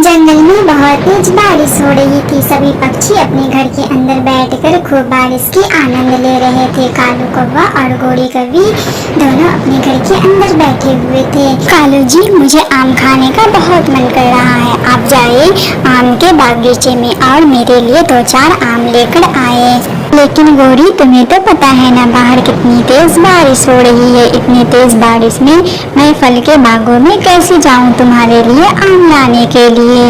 जंगल में बहुत तेज बारिश हो रही थी। सभी पक्षी अपने घर के अंदर बैठकर खूब बारिश की आनंद ले रहे थे। कालू कौवा और गोरी कौवी दोनों अपने घर के अंदर बैठे हुए थे। कालू जी, मुझे आम खाने का बहुत मन कर रहा है। आप जाइए आम के बागीचे में और मेरे लिए 2-4 आम लेकर आए। लेकिन गोरी, तुम्हें तो पता है ना बाहर कितनी तेज बारिश हो रही है। इतनी तेज बारिश में मैं फल के बागों में कैसे जाऊं तुम्हारे लिए आम लाने के लिए।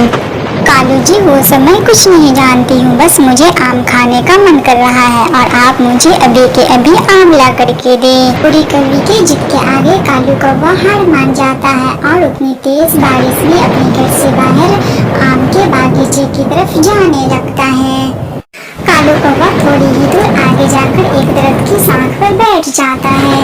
कालू जी, वो सब मैं कुछ नहीं जानती हूँ, बस मुझे आम खाने का मन कर रहा है और आप मुझे अभी के अभी आम ला करके दे। गोरी कौवी के जिद के आगे कालू कौवा हार मान जाता है और उतनी तेज बारिश में अपने घर से बाहर आम के बागीचे की तरफ जाने लगता है। कालू कौवा थोड़ी ही दूर आगे जाकर एक दरख्त की शाख पर बैठ जाता है।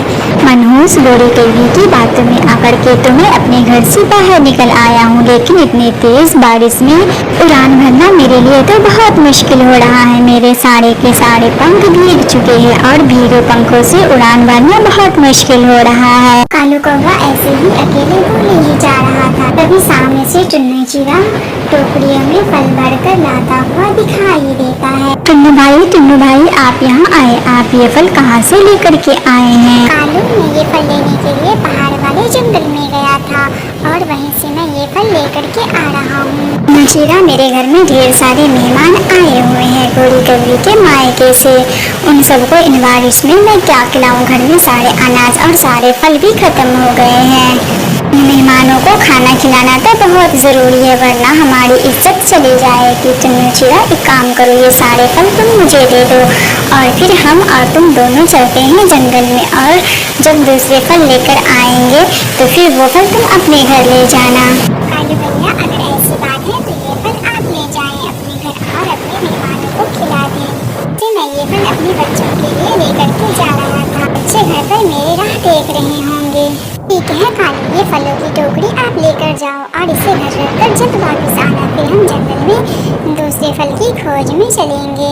मनहूस, गोरी कौवी की बातों में आकर के तो मैं अपने घर से बाहर निकल आया हूँ, लेकिन इतनी तेज बारिश में उड़ान भरना मेरे लिए तो बहुत मुश्किल हो रहा है। मेरे सारे के सारे पंख भीग चुके हैं और भीगे पंखों से उड़ान भरना बहुत मुश्किल हो रहा है। कालू कौवा ऐसे ही अकेले बोले ही जा रहा था, तभी सामने से टुन्नू चिड़ा टोकरियों में फल भरकर लाता हुआ दिखाई देता है। टुन्नू भाई, आप यहाँ आए। आप ये फल कहाँ से लेकर के आए हैं? कालू, मैं ये फल लेने के लिए पहाड़ वाले जंगल में गया था और वहीं से मैं ये फल लेकर के आ रहा हूँ। चिड़ा, मेरे घर में ढेर सारे मेहमान आए हुए हैं गोरी कौवी के मायके से। उन सबको इन बारिश में मैं क्या खिलाऊं? घर में सारे अनाज और सारे फल भी खत्म हो गए हैं। मेहमानों को खाना खिलाना तो बहुत जरूरी है, वरना हमारी इज्जत चली जाएगी। टुन्नू चिड़ा, एक काम करो, ये सारे फल तुम मुझे दे दो और फिर हम और तुम दोनों चलते हैं जंगल में, और जब दूसरे फल लेकर आएंगे तो फिर वो फल तुम अपने घर ले जाना। कालू भैया, अगर ऐसी बात है तो ये फल आप ले जाएं अपने घर और अपने मेहमानों को खिला दें। मैं ये फल अपने बच्चों के लिए लेकर के जा रहा था। बच्चे घर पर मेरी राह देख रहे होंगे। ठीक है कालू, ये फलों की टोकरी आप लेकर जाओ और इसे घर रखकर जब वापस आना, फिर हम जंगल में दूसरे फल की खोज में चलेंगे।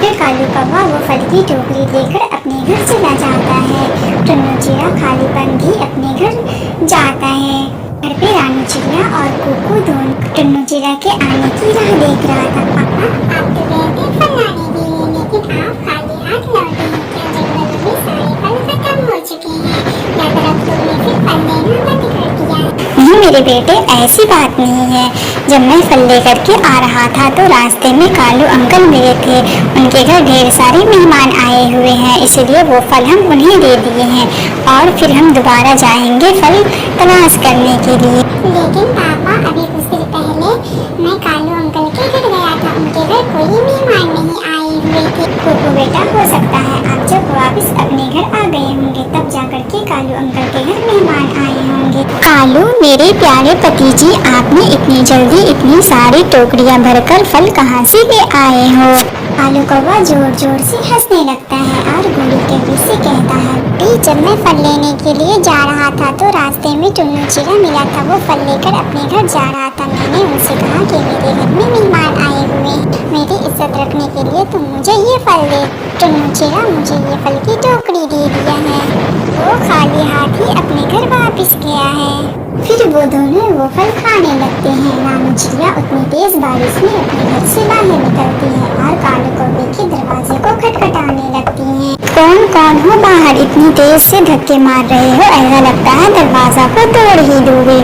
फिर कालू कौवा वो फल की टोकरी लेकर अपने घर चला जाता है। टुन्नू चिड़ा खालीपन भी अपने घर जाता है। घर पे रानू चिड़िया और कुकू दोनों टुन्नू चिड़ा के आने की राह देख रहा था। पापा, आप तो गए थे फल लाने के लिए, लेकिन आप खाली हाथ लौटे हैं। क्या जंगल में सारे फल खत्म हो चुके हैं या दरख्तों में फिर फल देना बंद कर दिया? नहीं मेरे बेटे, ऐसी बात नहीं है। जब मैं फल लेकर के आ रहा था तो रास्ते में कालू अंकल मिले थे। उनके घर ढेर सारे मेहमान आए हुए हैं, इसलिए वो फल हम उन्हें दे दिए हैं और फिर हम दोबारा जाएंगे फल तलाश करने के लिए। लेकिन पापा, अभी कुछ दिन पहले मैं कालू अंकल के घर गया था, उनके घर कोई मेहमान नहीं आए हुए थे। कुकू बेटा, हो सकता है आप जब वापस अपने घर आ गए होंगे तब जाकर के कालू अंकल के घर मेहमान आए होंगे। कालू, मेरे प्यारे पति जी, आपने इतनी जल्दी इतनी सारी टोकरियां भरकर फल कहाँ से ले आए हो? कालू कौवा जोर जोर से हंसने लगता है और गोरी कौवी से कहता है, जब मैं फल लेने के लिए जा रहा था तो रास्ते में टुन्नू चिड़ा मिला था। वो फल लेकर अपने घर जा रहा था। मैंने उनसे कहा कि मेरे घर में मेहमान आए हुए, मेरी इज्जत रखने के लिए तुम मुझे ये फल दे। टुन्नू चिड़ा मुझे ये फल की टोकरी दे दिया है। वो खाली हाथ ही अपने घर वापस गया है। फिर वो दोनों वो फल खाने लगते हैं। रानू चिड़िया उतनी तेज बारिश में अपने घर से बाहर निकलती है और कालू कौवे के दरवाजे को खटखटाने लगती है। कौन हो बाहर? इतनी तेज से धक्के मार रहे हो, ऐसा लगता है दरवाजा को तोड़ ही दोगे।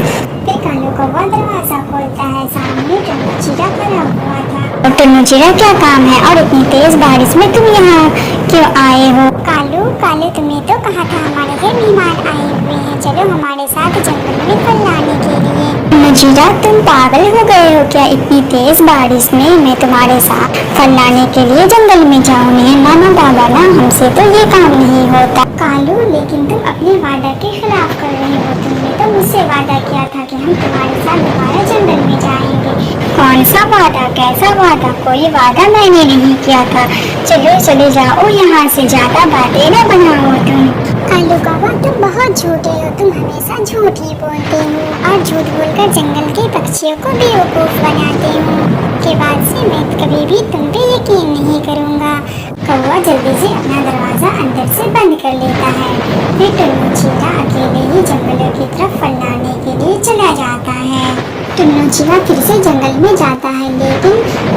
फिर कालू कौवा दरवाजा खोलता है। सामने टुन्नू चिड़ा खड़ा हुआ था। टुन्नू चिड़ा, क्या काम है और इतनी तेज बारिश में तुम यहाँ क्यों आए हो? कालू, तुम्हें तो कहा था हमारे घर मेहमान आए हुए हैं, चलो हमारे साथ जंगल में फल लाने के लिए। टुन्नू चिड़ा, तुम पागल हो गए हो क्या? इतनी तेज बारिश में मैं तुम्हारे साथ फल लाने के लिए जंगल में जाऊंगी? ना बाबा ना, हमसे तो ये काम नहीं होता। कालू, लेकिन तुम अपने वादा के खिलाफ कर रहे हो। तुमने तो मुझसे वादा किया था कि हम तुम्हारे साथ दोबारा जंगल में जाएंगे। कौन सा वादा? कैसा वादा? कोई वादा मैंने नहीं किया था। चलो चले जाओ यहाँ से, ज्यादा बातें न बनाओ तुम। कालू कौवा, तुम बहुत झूठे हो। तुम हमेशा झूठ ही बोलते हो और झूठ बोलकर जंगल के पक्षियों को बेवकूफ बनाते हो। के बाद से मैं कभी भी तुम पे यकीन नहीं करूँगा। कौवा जल्दी से अपना दरवाजा अंदर से बंद कर लेता है। फिर टुन्नू चिड़ा अकेले ही जंगलों की तरफ फल लाने के लिए चला जाता है। टुन्नू चिड़ा फिर से जंगल में जाता है, लेकिन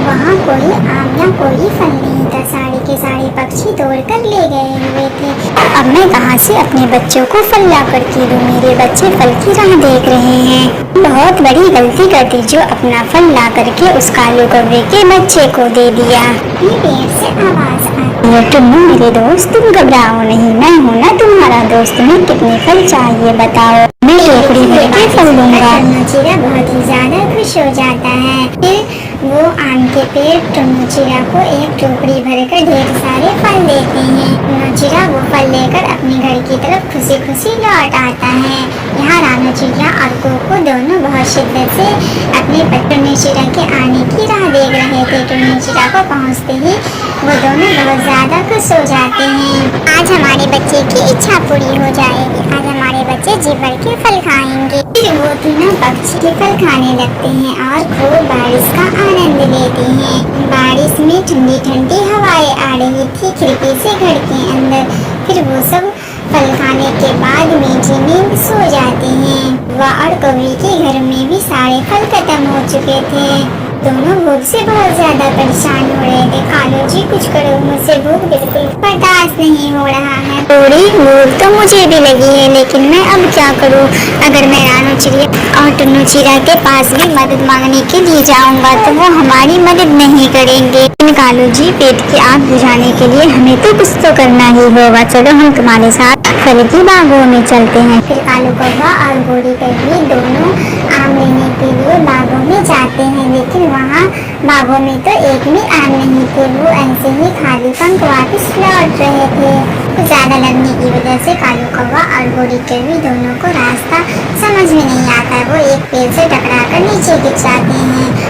वहाँ कोई आम या कोई फल नहीं था। सारे के सारे पक्षी तोड़कर ले गए हुए थे। अब मैं कहाँ से अपने बच्चों को फल ला कर के दूं? मेरे बच्चे फल की राह देख रहे हैं। बहुत बड़ी गलती कर दी जो अपना फल ला करके उस कालू कौवे के बच्चे को दे दिया। पेड़ से आवाज आई, ये टुन्नू मेरे दोस्त, तुम घबराओ नहीं, मैं हूँ ना तुम्हारा दोस्त। तुम्हें कितने फल चाहिए बताओ, मैं टोकरी भर के फल दूंगा। टुन्नू चिड़ा बहुत ही ज्यादा खुश हो जाता है। फिर वो आम के पेड़ टुन्नू चिड़ा को एक टोकरी भरकर ढेर सारे फल देते हैं। टुन्नू चिड़ा वो फल लेकर अपने घर की तरफ खुशी खुशी लौट आता है। यहाँ रानू चिड़िया और कोको दोनों बहुत शिद्दत से अपने टुन्नू चिड़ा के आने की राह देख रहे थे। टुन्नू चिड़ा को पहुँचते ही वो दोनों बहुत ज्यादा खुश हो जाते हैं। आज हमारे बच्चे की इच्छा पूरी हो जाएगी, आज हमारे बच्चे जी भर के फल खाएंगे। फिर वो तीनों पक्षी के फल खाने लगते हैं और खूब बारिश का आनंद लेते हैं। बारिश में ठंडी ठंडी हवाएं आ रही थी खिड़की से घर के अंदर। फिर वो सब फल खाने के बाद मीठी नींद सो जाते हैं। वह और कौवे के घर में भी सारे फल खत्म हो चुके थे। दोनों भूख से बहुत ज्यादा परेशान हो रहे थे। कालू जी कुछ करो, मुझसे भूख बिल्कुल बर्दाश्त नहीं हो रहा है। थोड़ी भूख तो मुझे भी लगी है, लेकिन मैं अब क्या करूं? अगर मैं रानू चिड़िया और टुन्नू चिड़ा के पास भी मदद मांगने के लिए जाऊंगा तो वो हमारी मदद नहीं करेंगे। कालू जी, पेट की आग बुझाने के लिए हमें तो कुछ तो करना ही होगा। चलो हम तुम्हारे साथ फल की बागों में चलते हैं। फिर कालू कौवा और गोरी कौवी दोनों आम लेने के लिए बागों में जाते हैं, लेकिन वहाँ बागों में तो एक भी आम नहीं थे। वो ऐसे ही खाली पंख वापस लौट रहे थे। कुछ ज्यादा लगने की वजह से कालू कौवा और गोरी कौवी दोनों को रास्ता समझ में नहीं आता। वो एक पेड़ से टकरा कर नीचे गिर जाते हैं।